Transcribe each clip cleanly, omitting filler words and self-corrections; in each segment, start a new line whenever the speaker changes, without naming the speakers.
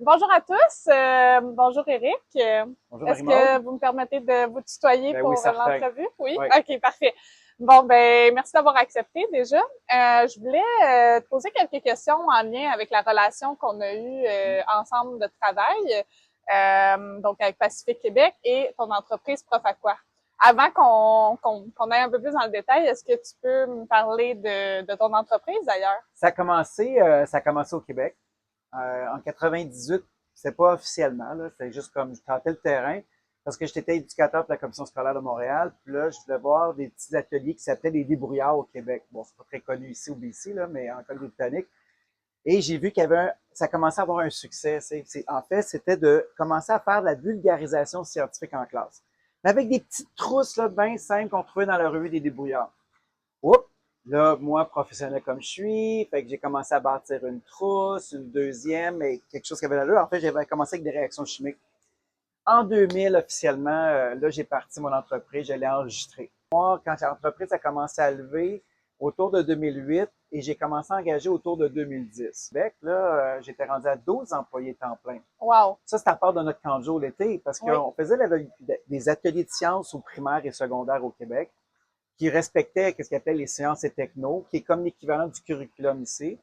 Bonjour à tous. Bonjour Eric.
Bonjour
Est-ce
Marie-Maude.
que vous me permettez de vous tutoyer
Ben
pour
oui, certain.
l'entrevue? Oui?
Oui.
OK, parfait. Bon, ben, merci d'avoir accepté déjà. Je voulais te poser quelques questions en lien avec la relation qu'on a eue ensemble de travail, donc avec Pacifique Québec et ton entreprise Prof à quoi. Avant qu'on aille un peu plus dans le détail, est-ce que tu peux me parler de ton entreprise d'ailleurs?
Ça a commencé au Québec. En 98, c'était pas officiellement, là, c'était juste comme je tentais le terrain parce que j'étais éducateur pour la Commission scolaire de Montréal. Puis là, je voulais voir des petits ateliers qui s'appelaient les débrouillards au Québec. Bon, c'est pas très connu ici au BC, là, mais en Colombie-Britannique. Et j'ai vu qu'il y avait ça commençait à avoir un succès. En fait, c'était de commencer à faire de la vulgarisation scientifique en classe. Mais avec des petites trousses là, bien simples qu'on trouvait dans la revue des débrouillards. Oups! Là, moi, professionnel comme je suis, fait que j'ai commencé à bâtir une trousse, une deuxième, et quelque chose qui avait l'allure. En fait, j'avais commencé avec des réactions chimiques. En 2000, officiellement, là, j'ai parti mon entreprise, je l'ai enregistrée. Moi, quand l'entreprise a commencé à lever, autour de 2008, et j'ai commencé à engager autour de 2010. Québec, là, j'étais rendu à 12 employés temps plein.
Wow!
Ça, c'est à part de notre camp de jour l'été, parce
Oui.
qu'on faisait des ateliers de sciences au primaire et secondaire au Québec qui respectait ce qu'on appelle les sciences et techno, qui est comme l'équivalent du curriculum ici.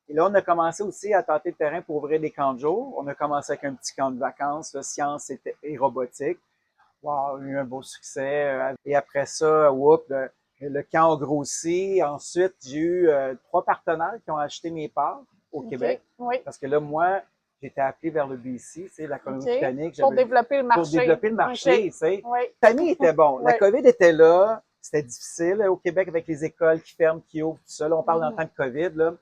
Et là, on a commencé aussi à tenter le terrain pour ouvrir des camps de jour. On a commencé avec un petit camp de vacances, là, sciences et robotique. Wow, eu un beau succès. Et après ça, le camp a grossi. Ensuite, j'ai eu 3 partenaires qui ont acheté mes parts au
OK.
Québec.
Oui.
Parce que là, moi, j'étais appelé vers le BC, c'est la
OK.
Colombie-Britannique.
Pour développer le
Pour
marché.
développer le
OK.
marché, tu sais.
Oui.
Le timing était bon.
Oui.
La COVID était là. C'était difficile au Québec avec les écoles qui ferment, qui ouvrent, tout ça. Là, on parle en
Mhm.
temps de COVID. Là.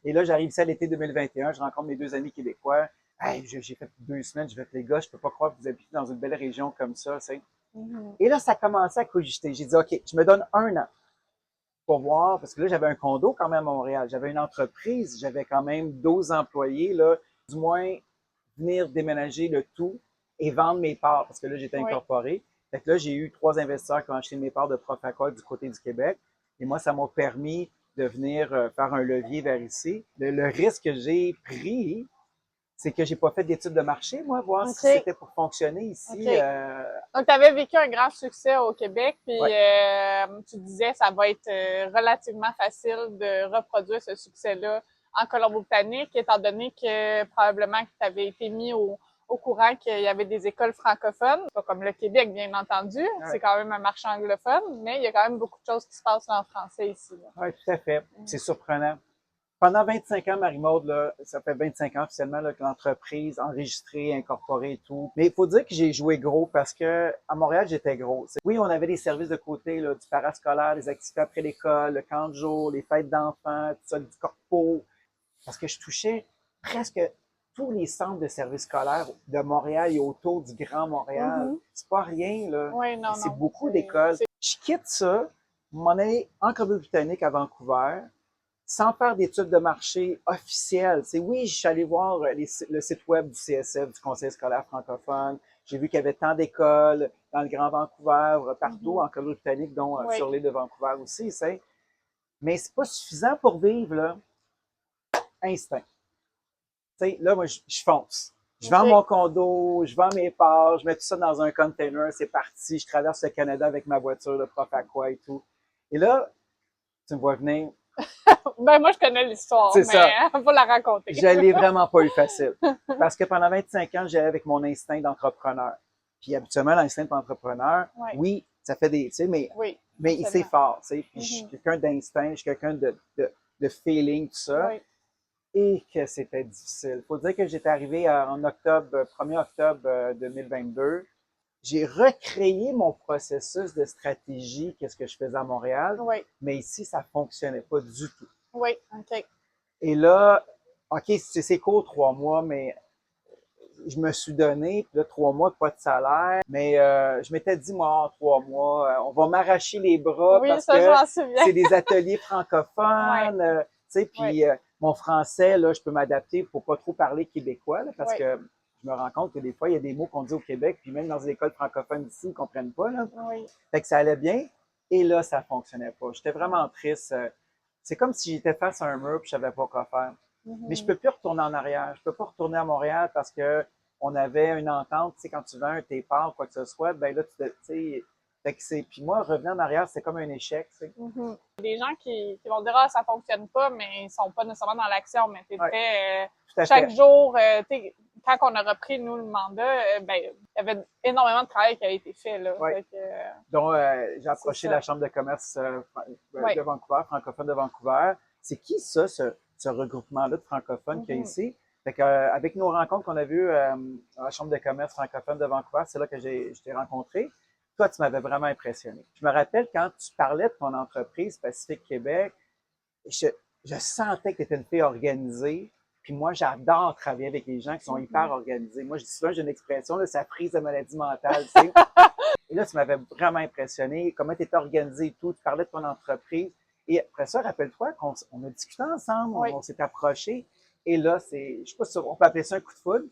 Et là, j'arrive ici à l'été 2021. Je rencontre mes 2 amis québécois. Hey, j'ai fait 2 semaines. Je vais les gars, je peux pas croire que vous habitez dans une belle région comme ça. Tu sais.
Mhm.
Et là, ça commençait à cogiter. J'ai dit, OK, je me donne 1 an pour voir, parce que là, j'avais un condo quand même à Montréal. J'avais une entreprise, j'avais quand même 12 employés, là, du moins venir déménager le tout et vendre mes parts, parce que là, j'étais
Oui.
incorporé. Fait que là, j'ai eu 3 investisseurs qui ont acheté mes parts de Profacol du côté du Québec. Et moi, ça m'a permis de venir faire un levier vers ici. Le risque que j'ai pris, c'est que j'ai pas fait d'études de marché, moi, voir si
OK.
c'était pour fonctionner
OK.
ici.
Donc, tu avais vécu un grand succès au Québec, puis
Ouais.
tu disais ça va être relativement facile de reproduire ce succès-là en Colombie-Britannique, étant donné que probablement que tu avais été mis au courant qu'il y avait des écoles francophones, pas comme le Québec, bien entendu. C'est
Ouais.
quand même un marché anglophone, mais il y a quand même beaucoup de choses qui se passent en français ici. Là.
Oui, tout à fait. C'est surprenant. Pendant 25 ans, Marie-Maude, là, ça fait 25 ans officiellement là, que l'entreprise enregistrée, incorporée et tout. Mais il faut dire que j'ai joué gros parce que à Montréal, j'étais gros. Oui, on avait des services de côté, là, du parascolaire, des activités après l'école, le camp de jour, les fêtes d'enfants, tout ça, du corpo. Parce que je touchais presque tous les centres de services scolaires de Montréal et autour du Grand Montréal.
Mhm.
C'est pas rien, là.
Oui,
Et
non,
c'est
non.
beaucoup d'écoles. Je quitte ça, m'en aller en Colombie-Britannique à Vancouver, sans faire d'études de marché officielles. C'est oui, je suis allé voir le site web du CSF, du Conseil scolaire francophone. J'ai vu qu'il y avait tant d'écoles dans le Grand Vancouver, partout
Mhm.
en Colombie-Britannique, dont
Oui.
sur l'île de Vancouver aussi. C'est. Mais c'est pas suffisant pour vivre, là. Instinct. Tu sais, là, moi, je fonce. Je vends
OK.
mon condo, je vends mes parts, je mets tout ça dans un container, c'est parti. Je traverse le Canada avec ma voiture, le prof à quoi et tout. Et là, tu me vois venir,
Ben, moi, je connais l'histoire,
c'est
mais
ça.
faut la raconter.
Je l'ai vraiment pas eu facile. Parce que pendant 25 ans, j'allais avec mon instinct d'entrepreneur. Puis habituellement, l'instinct d'entrepreneur,
Ouais.
oui, ça fait des, tu sais,
Oui,
mais c'est
absolument.
fort, tu sais. Puis je suis
Mhm.
quelqu'un d'instinct, je suis quelqu'un de feeling, tout ça.
Oui.
Et que c'était difficile. Il faut dire que j'étais arrivé en octobre, 1er octobre 2022. J'ai recréé mon processus de stratégie, qu'est-ce que je faisais à Montréal,
Oui.
mais ici, ça fonctionnait pas du tout.
Oui. OK.
Et là, OK, c'est court 3 mois, mais je me suis donné, puis là, 3 mois, pas de salaire. Mais je m'étais dit, moi, en 3 mois, on va m'arracher les bras
Oui,
parce
ça, je
que
m'en souviens.
c'est des ateliers
Ouais.
francophones, tu sais,
Oui.
puis mon français, là, je peux m'adapter pour pas trop parler québécois, là, parce
Oui.
que je me rends compte que des fois, il y a des mots qu'on dit au Québec, puis même dans les écoles francophones ici, ils comprennent pas, là.
Oui.
Fait que ça allait bien. Et là, ça fonctionnait pas. J'étais
Ouais.
vraiment triste. C'est comme si j'étais face à un mur puis je savais pas quoi faire. Mais je peux plus retourner en arrière. Je peux pas retourner à Montréal parce que on avait une entente, tu sais, quand tu vends tes parts ou quoi que ce soit, ben là, tu sais, fait que c'est, puis moi, revenir en arrière, c'est comme un échec, tu sais.
Des gens qui vont dire, ah, ça fonctionne pas, mais ils sont pas nécessairement dans l'action, mais t'es
Ouais,
très,
tout à
chaque
fait.
jour, quand on a repris, nous, le mandat, ben, il y avait énormément de travail qui a été fait, là.
Ouais.
Fait que,
Donc, j'ai
c'est
approché
ça.
la Chambre de commerce
Ouais.
de Vancouver, francophone de Vancouver. C'est qui ça, ce regroupement-là de francophones qu'il y a
Mhm.
ici? Fait que, avec nos rencontres qu'on a vues à la Chambre de commerce francophone de Vancouver, c'est là que je t'ai rencontré. Toi, tu m'avais vraiment impressionné. Je me rappelle quand tu parlais de ton entreprise Pacifique Québec, je, je sentais que tu étais une fille organisée. Puis moi, j'adore travailler avec les gens qui sont hyper organisés. Moi, je dis souvent, j'ai une expression, là, ça prise de maladie mentale, tu sais. Et là, tu m'avais vraiment impressionné, comment tu étais organisé et tout. Tu parlais de ton entreprise. Et après ça, rappelle-toi qu'on a discuté ensemble,
Oui.
on s'est approchés. Et là, je sais pas si on peut appeler ça un coup de foudre,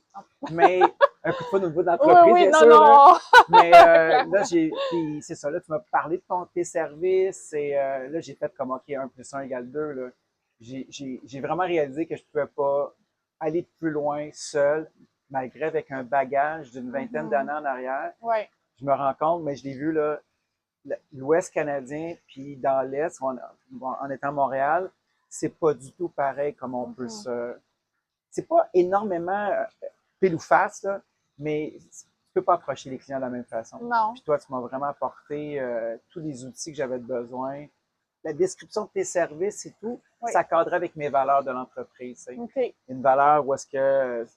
mais un coup de foudre au niveau de
Oui,
l'entreprise,
oui,
bien
non,
sûr, là.
non.
Mais là,
Clairement.
puis c'est ça, là, tu m'as parlé de tes services et là, j'ai fait comme, OK, 1 + 1 = 2, là. J'ai vraiment réalisé que je pouvais pas aller plus loin seul, malgré avec un bagage d'une vingtaine d'années en arrière.
Oui.
Je me rends compte, mais je l'ai vu, là, l'Ouest canadien, puis dans l'Est, en étant à Montréal, c'est pas du tout pareil comme on peut se... C'est pas énormément pile ou face, là, mais tu peux pas approcher les clients de la même façon.
Non.
Puis toi, tu m'as vraiment apporté tous les outils que j'avais besoin. La description de tes services et tout,
Oui.
ça cadrait avec mes valeurs de l'entreprise. Tu sais.
OK.
Une valeur où est-ce que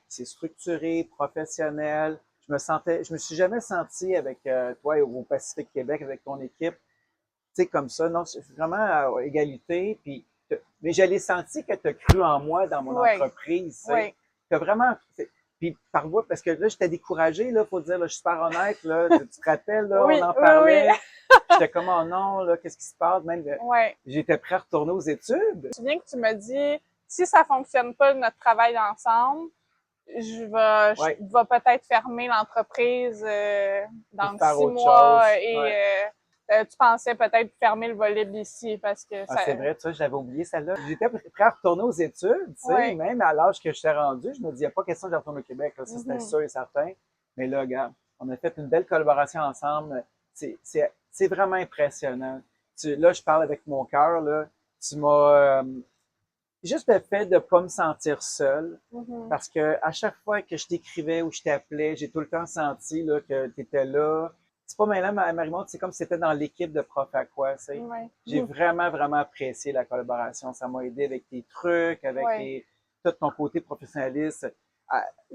c'est structuré, professionnel. Je me suis jamais senti avec toi au Pacifique Québec, avec ton équipe, tu sais, comme ça. Non, c'est vraiment à égalité. Puis, mais je l'ai senti que tu as cru en moi dans mon
Oui.
entreprise. Tu sais.
Oui.
T'as vraiment. Puis par voie, parce que là, j'étais découragé, là, faut dire, là, je suis super honnête, là. Tu te rappelles, là,
Oui,
on en
oui, oui.
parlait. J'étais comme, oh non, là, qu'est-ce qui se passe? Même,
Oui.
j'étais prêt à retourner aux études.
Je me souviens que tu m'as dit, si ça fonctionne pas, notre travail ensemble, je
Ouais,
vais peut-être fermer l'entreprise
pour
dans
faire
six
autre
mois
chose.
et
Ouais.
tu pensais peut-être fermer le volet d'ici parce que
Ah,
ça.
c'est vrai, tu sais, je l'avais oublié celle-là. J'étais prêt à retourner aux études, tu sais,
Ouais.
même à l'âge que j'étais rendu, je me dis, il n'y a pas question de retourner au Québec, là, ça c'était
Mhm.
sûr et certain. Mais là, regarde, on a fait une belle collaboration ensemble. C'est vraiment impressionnant. Là, je parle avec mon cœur, là. Tu m'as, juste le fait de ne pas me sentir seul,
Mhm.
parce que à chaque fois que je t'écrivais ou je t'appelais, j'ai tout le temps senti là, que tu étais là. C'est pas maintenant, Marie-Montre, c'est comme si c'était dans l'équipe de Prof à quoi, tu sais.
Ouais.
J'ai vraiment, vraiment apprécié la collaboration. Ça m'a aidé avec tes trucs, avec
Ouais.
tout ton côté professionnaliste.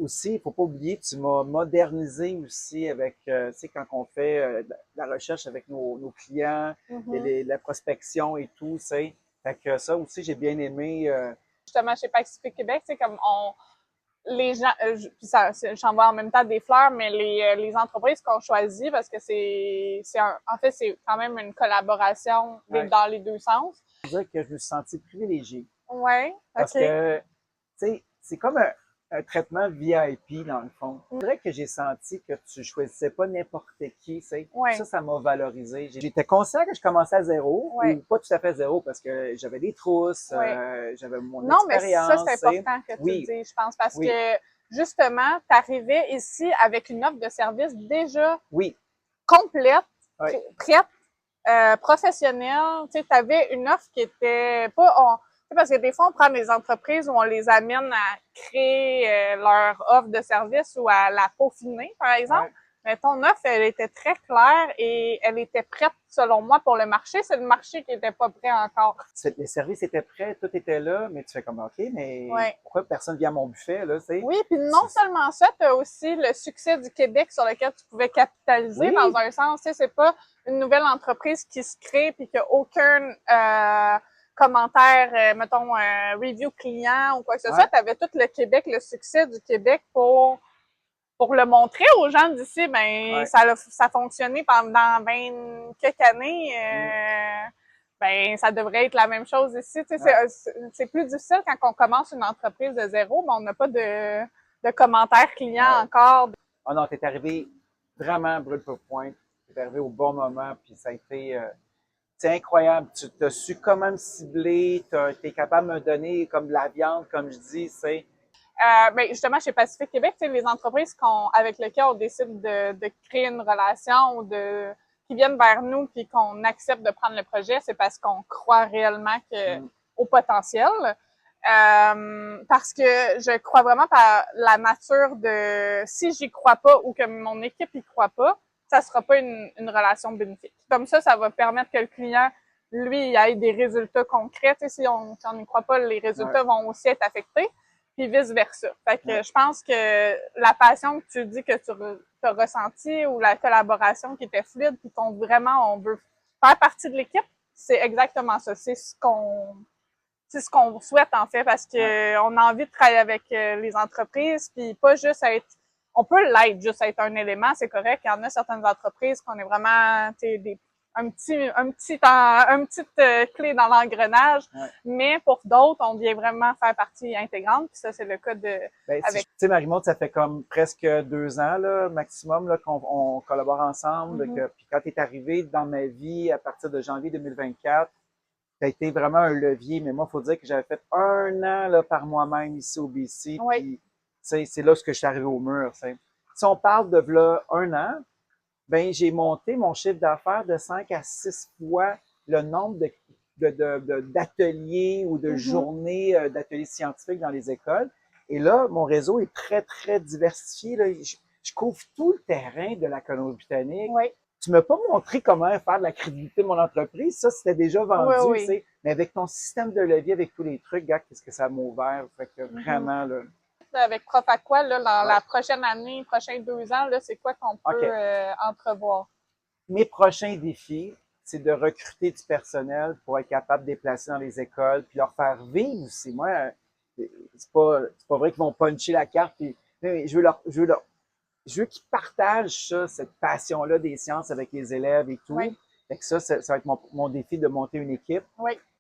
Aussi, il faut pas oublier, tu m'as modernisé aussi avec, tu sais, quand on fait la recherche avec nos clients,
Mhm.
la prospection et tout, tu sais. Fait que ça aussi, j'ai bien aimé.
Justement, chez Pacific Québec, c'est comme les gens, puis j'envoie en même temps des fleurs, mais les entreprises qu'on choisit, parce que en fait, c'est quand même une collaboration
Ouais,
dans les deux sens.
je veux dire que je me suis senti privilégié.
Ouais,
Parce
OK.
que, tu sais, c'est comme un traitement VIP, dans le fond. C'est vrai que j'ai senti que tu choisissais pas n'importe qui, tu sais.
Ouais,
Ça m'a valorisé. J'étais conscient que je commençais à zéro, ou
ouais,
pas tout à fait zéro, parce que j'avais des trousses,
ouais.
j'avais mon
Non, mais ça, c'est
expérience, tu sais.
important que tu le
Oui,
dises, je pense, parce
oui,
que justement, tu arrivais ici avec une offre de service déjà
oui,
complète,
oui,
prête, professionnelle. Tu sais, tu avais une offre qui était pas... tu sais, parce que des fois, on prend des entreprises où on les amène à créer leur offre de service ou à la peaufiner, par exemple.
oui.
Mais ton offre, elle était très claire et elle était prête, selon moi, pour le marché. C'est le marché qui était pas prêt encore.
Les services étaient prêts, tout était là, mais tu fais comme, OK, mais
Ouais.
pourquoi personne vient à mon buffet, là, tu sais?
Oui, puis non seulement ça, tu as aussi le succès du Québec sur lequel tu pouvais capitaliser dans
Oui,
un sens. Tu sais, c'est pas une nouvelle entreprise qui se crée puis qu'il n'y a aucun commentaire, mettons, review client ou quoi que ce soit.
ouais,
Tu avais tout le Québec, le succès du Québec pour le montrer aux gens d'ici. Ben,
ouais.
ça a fonctionné pendant 20 quelques années.
Mm,
Ben, ça devrait être la même chose ici. Tu sais,
ouais.
c'est plus difficile quand on commence une entreprise de zéro, mais on n'a pas de commentaires clients
Ouais.
encore.
Ah non, t'es arrivé vraiment brûle pour point. T'es arrivé au bon moment, puis ça a été, c'est incroyable. Tu as su comment me cibler, tu es capable de me donner comme de la viande, comme je dis, c'est.
Ben justement, chez Pacifique Québec, les entreprises avec lesquelles on décide de créer une relation ou qui viennent vers nous puis qu'on accepte de prendre le projet, c'est parce qu'on croit réellement au potentiel. Parce que je crois vraiment par la nature si j'y crois pas ou que mon équipe y croit pas, ça sera pas une relation bénéfique. Comme ça va permettre que le client, lui, il ait des résultats concrets. Si on n'y croit pas, les résultats vont aussi être affectés, puis vice-versa. Fait que je pense que la passion que tu dis que tu as ressentie ou la collaboration qui était fluide, puis qu'on vraiment on veut faire partie de l'équipe, c'est exactement ça. C'est ce qu'on souhaite en fait, parce que on a envie de travailler avec les entreprises, puis pas juste être. On peut l'être, juste être un élément, c'est correct. Il y en a certaines entreprises qu'on est vraiment, un petite clé dans l'engrenage, mais pour d'autres, on vient vraiment faire partie intégrante. Puis ça, c'est le cas
Tu sais, Marie-Maude, ça fait comme presque 2 ans là, maximum là, qu'on collabore ensemble. Puis quand tu es arrivé dans ma vie à partir de janvier 2024, ça a été vraiment un levier, mais moi, il faut dire que j'avais fait 1 an là, par moi-même ici au BC. Puis, c'est là que je suis arrivé au mur. T'sais. Si on parle de là 1 an, ben j'ai monté mon chiffre d'affaires de 5 à 6 fois le nombre d'ateliers ou de journées d'ateliers scientifiques dans les écoles. Et là, mon réseau est très, très diversifié. Là. Je couvre tout le terrain de la Colombie-Britannique. Tu m'as pas montré comment faire de la crédibilité de mon entreprise. Ça, c'était déjà vendu, tu sais. Mais avec ton système de levier, avec tous les trucs, regarde, qu'est-ce que ça m'a ouvert. Fait que vraiment, là.
Avec Prof Aqua, là, dans la prochaine année, prochains 2 ans, là, c'est quoi qu'on peut entrevoir?
Mes prochains défis, c'est de recruter du personnel pour être capable de déplacer dans les écoles, puis leur faire vivre aussi. Moi, c'est pas vrai qu'ils vont puncher la carte, puis je veux qu'ils partagent ça, cette passion-là des sciences avec les élèves et tout. Fait que ça va être mon défi de monter une équipe.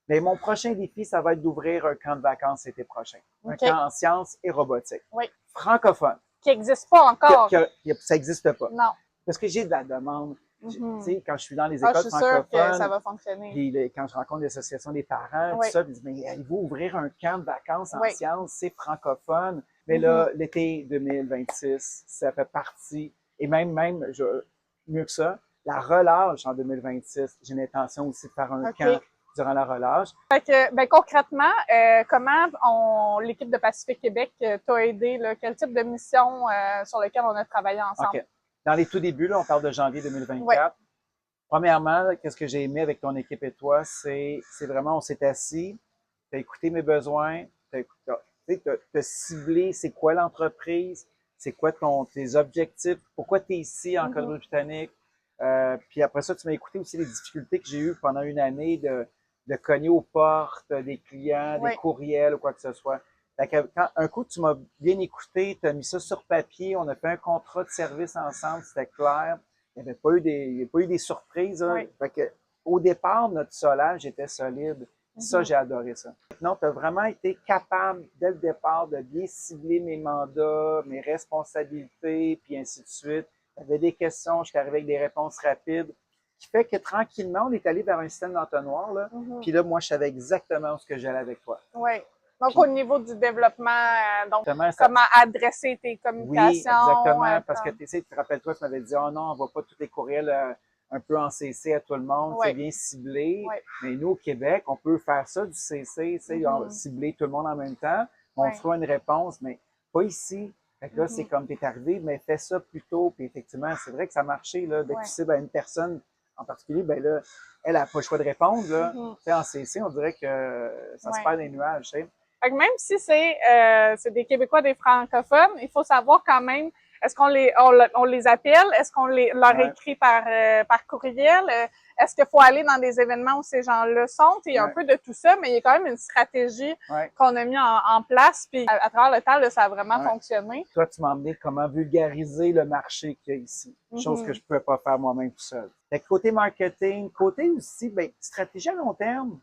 Mais mon prochain défi, ça va être d'ouvrir un camp de vacances l'été prochain. Un camp en sciences et robotique. Francophone.
Qui n'existe pas encore.
Ça n'existe pas.
Non.
Parce que j'ai de la demande. Tu sais, quand je suis dans les écoles francophones,
je suis sûre que ça va fonctionner.
Puis quand je rencontre l'association des parents, tout ça, ils disent, mais allez-vous ouvrir un camp de vacances en sciences, c'est francophone. Mais là, l'été 2026, ça fait partie, et même mieux que ça, la relâche en 2026, j'ai l'intention aussi de faire un camp durant la relâche.
Fait que, ben, concrètement, comment l'équipe de Pacifique Québec t'a aidé, là? Quel type de mission sur lequel on a travaillé ensemble?
Dans les tout débuts, là, on parle de janvier 2024. Premièrement, qu'est-ce que j'ai aimé avec ton équipe et toi, c'est vraiment, on s'est assis, tu as écouté mes besoins, t'as ciblé c'est quoi l'entreprise, c'est quoi tes objectifs, pourquoi tu es ici en Colombie-Britannique. Puis après ça, tu m'as écouté aussi les difficultés que j'ai eues pendant une année de cogner aux portes des clients, des courriels ou quoi que ce soit. Fait que un coup, tu m'as bien écouté, tu as mis ça sur papier, on a fait un contrat de service ensemble, c'était clair. Il n'y avait pas eu des surprises. Hein. Fait que, au départ, notre solage était solide. Ça, j'ai adoré ça. Non, tu as vraiment été capable, dès le départ, de bien cibler mes mandats, mes responsabilités, puis ainsi de suite. Tu avais des questions, je suis arrivé avec des réponses rapides, qui fait que tranquillement, on est allé vers un système d'entonnoir. Là. Puis là, moi, je savais exactement où ce que j'allais avec toi.
Oui. Donc, au niveau du développement, comment adresser tes communications.
Oui, exactement. Parce que tu sais, rappelles-toi, tu m'avais dit, oh non, on ne voit pas tous les courriels un peu en CC à tout le monde, c'est bien ciblé. Mais nous, au Québec, on peut faire ça du CC, tu sais, cibler tout le monde en même temps. On fera une réponse, mais pas ici. Fait que là, c'est comme t'es arrivé, mais fais ça plus tôt. Puis effectivement, c'est vrai que ça a marché, là. Dès que tu cibles à une personne en particulier, ben là, elle n'a pas le choix de répondre, là. Tu sais, en CC, on dirait que ça se perd dans les nuages, tu sais.
Fait que même si c'est des Québécois, des francophones, il faut savoir quand même, est-ce qu'on les appelle? Est-ce qu'on leur écrit par courriel? Est-ce qu'il faut aller dans des événements où ces gens-là sont? Il y a un peu de tout ça, mais il y a quand même une stratégie qu'on a mis en place. Puis à travers le temps, là, ça a vraiment fonctionné.
Toi, tu m'as emmené comment vulgariser le marché qu'il y a ici. Chose que je ne pouvais pas faire moi-même tout seul. Fait que côté marketing, côté aussi, ben, stratégie à long terme,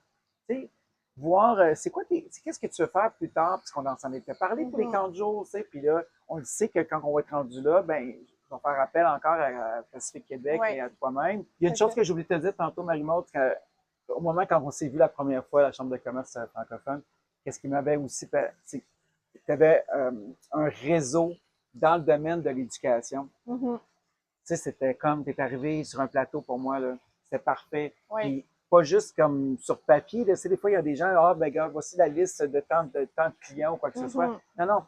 tu sais, voir qu'est-ce que tu veux faire plus tard, parce qu'on s'en était parlé pour les 40 jours, tu sais, puis là, on le sait que quand on va être rendu là, ben, je vais faire appel encore à Pacifique Québec et à toi-même. Il y a une chose que j'ai oublié de te dire tantôt, Marie-Maude, au moment quand on s'est vu la première fois à la Chambre de commerce francophone, qu'est-ce qui m'avait aussi, tu avais un réseau dans le domaine de l'éducation.
Mhm.
Tu sais, c'était comme, t'es arrivé sur un plateau pour moi, là. C'était parfait.
Oui.
Puis, pas juste comme sur papier, là. Tu sais, des fois, il y a des gens, ah, ben, gars, voici la liste de tant de clients ou quoi que ce soit.
Mhm.
Non, non.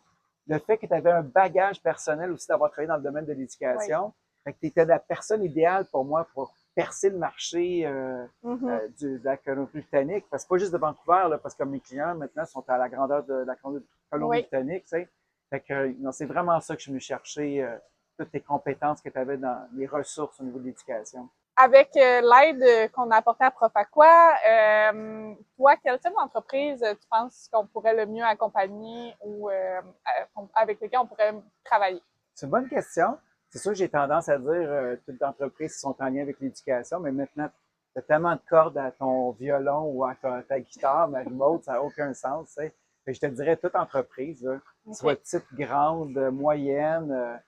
Le fait que tu avais un bagage personnel aussi d'avoir travaillé dans le domaine de
Oui.
l'éducation, fait que tu étais la personne idéale pour moi pour percer le marché
Mhm.
de la Colombie-Britannique. Parce que pas juste de Vancouver, là, parce que mes clients, maintenant, sont à la grandeur de la
Oui.
Colombie-Britannique, tu sais. Fait que, non, c'est vraiment ça que je suis venu chercher, toutes tes compétences que tu avais dans les ressources au niveau de l'éducation.
Avec l'aide qu'on a apportée à Profaqua, toi, quel type d'entreprise tu penses qu'on pourrait le mieux accompagner ou avec lesquelles on pourrait travailler?
C'est une bonne question. C'est sûr que j'ai tendance à dire toutes les entreprises qui sont en lien avec l'éducation, mais maintenant, tu as tellement de cordes à ton violon ou à ta guitare, Marie-Maude, ça n'a aucun sens. Tu sais. Fait que je te dirais toute entreprise, là, soit
OK.
petite, grande, moyenne,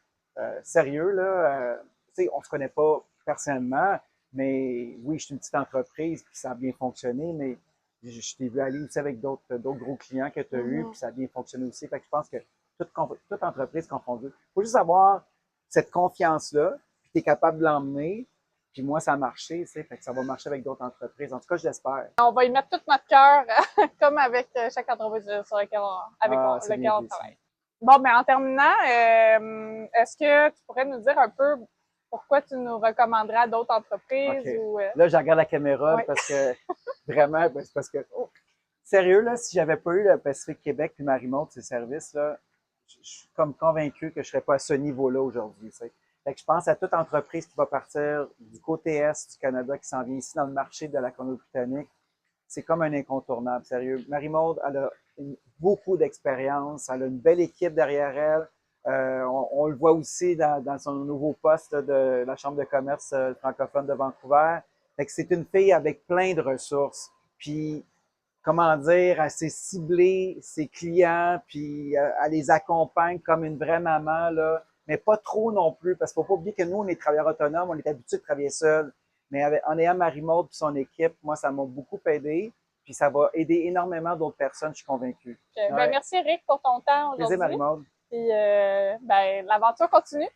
sérieux, là, tu sais, on se connaît pas personnellement, mais oui, je suis une petite entreprise, puis ça a bien fonctionné, mais je t'ai vu aller aussi avec d'autres gros clients que tu as eu,
Mhm.
puis ça a bien fonctionné aussi. Fait que je pense que toute entreprise confondue. Il faut juste avoir cette confiance-là, puis tu es capable de l'emmener. Puis moi, ça a marché, tu sais, fait que ça va marcher avec d'autres entreprises. En tout cas, je l'espère.
On va y mettre tout notre cœur, comme avec chaque entreprise sur laquelle
Ah, c'est bien
laquelle on
dit, ça.
travaille. Bon, mais en terminant, est-ce que tu pourrais nous dire un peu pourquoi tu nous recommanderais à d'autres
OK.
entreprises ou
Là, je regarde la caméra
ouais.
parce que vraiment, ben, c'est parce que sérieux, là, si j'avais pas eu le Pacifique Québec puis Marie-Monte, ces services, là, je suis comme convaincu que je serais pas à ce niveau-là aujourd'hui. Tu sais. Fait que je pense à toute entreprise qui va partir du côté Est du Canada, qui s'en vient ici dans le marché de la Colombie-Britannique. C'est comme un incontournable, sérieux. Marie-Maude, elle a beaucoup d'expérience, elle a une belle équipe derrière elle. On le voit aussi dans son nouveau poste là, de la Chambre de commerce francophone de Vancouver. Fait que c'est une fille avec plein de ressources. Puis comment dire, elle sait cibler ses clients, puis elle les accompagne comme une vraie maman, là, mais pas trop non plus, parce qu'il ne faut pas oublier que nous, on est travailleurs autonomes, on est habitués de travailler seul. Mais en ayant Marie-Maude et son équipe, moi, ça m'a beaucoup aidé, puis ça va aider énormément d'autres personnes, je suis convaincu.
Ben,
Ouais.
merci Eric pour ton temps
Plaisir,
aujourd'hui.
Marie-Maude.
Puis ben, l'aventure continue.